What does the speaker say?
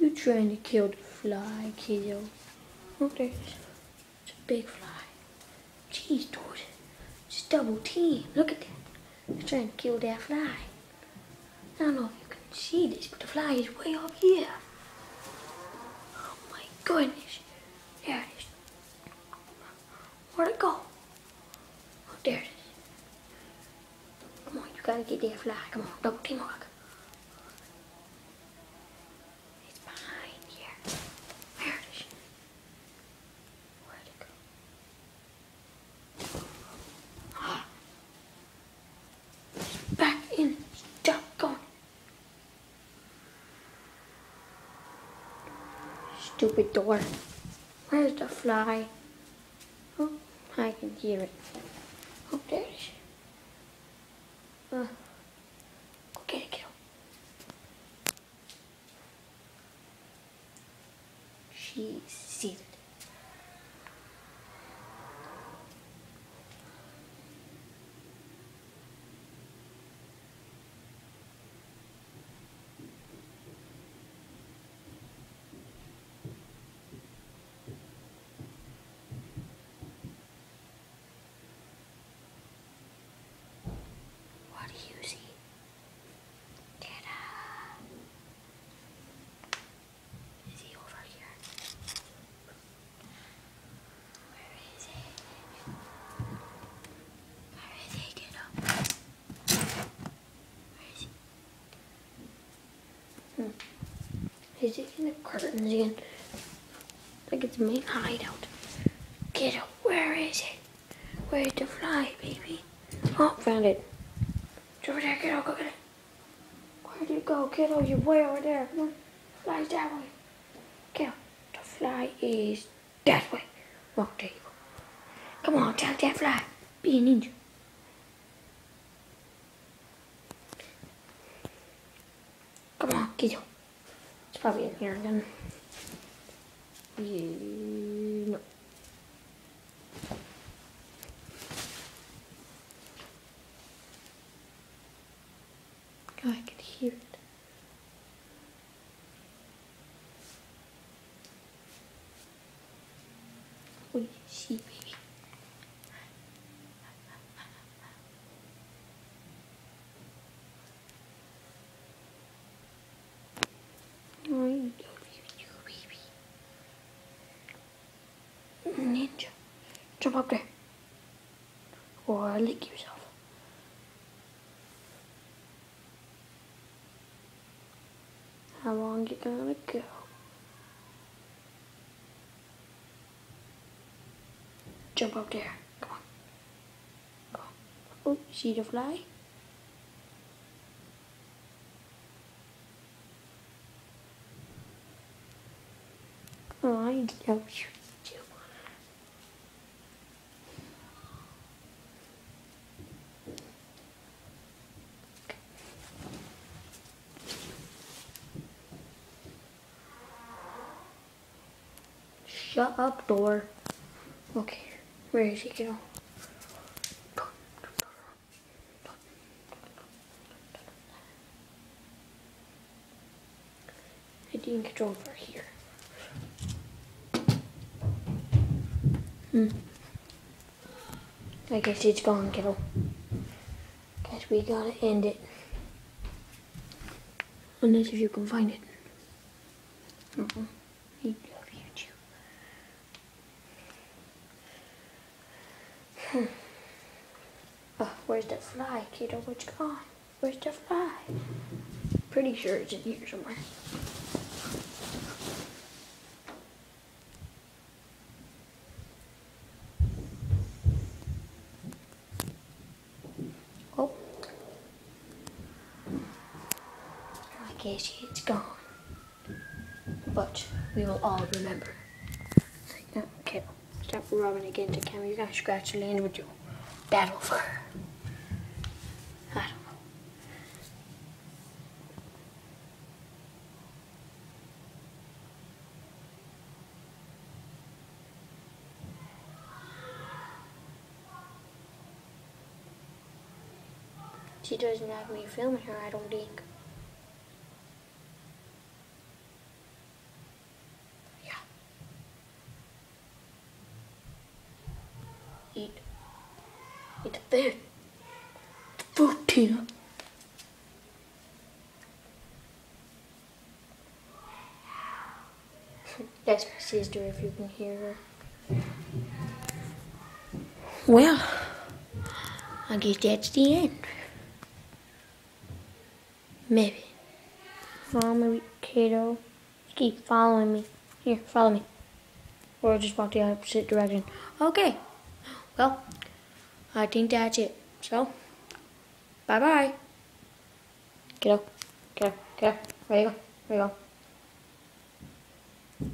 You're trying to kill the fly, kiddo. Oh, there it is. It's a big fly. Jeez, dude. It's double team. Look at that. You're trying to kill that fly. I don't know if you can see this, but the fly is way up here. Oh my goodness. There it is. Where'd it go? Oh, there it is. Come on, you gotta get that fly. Come on, double team work. It's behind here. Where it is? Where'd it go? Ah. It's back in. Stop going. Stupid door. Where's the fly? Oh, I can hear it. Oh, there it is. Go get it, kiddo. She's seated. What do you see? Ta-da! Is he over here? Where is he? Where is he, kiddo? Where is he? Is he in the curtains again? Like it's main hideout. Kiddo, where is it? Where's the fly, baby? Oh, found it. It's over there, kiddo, go get it. Where'd you go, kiddo? You're way over there. Come on. Fly's that way. Kiddo, the fly is that way. Oh, there you go. Come on, tag that fly. Be a ninja. Come on, kiddo. It's probably in here again. No. Oh, I can hear it. What do you see, baby? I love you, baby. Ninja. Jump up there. Or lick yourself. How long you gonna go? Jump up there. Come on. Go. Oh, see the fly? Oh, I love you too. Shut up, door. Okay, where is he go? I didn't get over here. I guess it's gone, kiddo. Guess we gotta end it. Unless if you can find it. He love you too. Oh, where's the fly, kiddo? What's gone? Where's the fly? Pretty sure it's in here somewhere. Oh. I guess it's gone. But we will all remember. Okay, stop rubbing against the camera. You're gonna scratch the land with your battle fur. I don't know. She doesn't have me filming her, I don't think. That's my sister, if you can hear her. Well, I guess that's the end. Maybe. Well, maybe Kato. Keep following me. Here, follow me. Or just walk the opposite direction. Okay. Well, I think that's it. So, bye-bye. Kato. Where you go?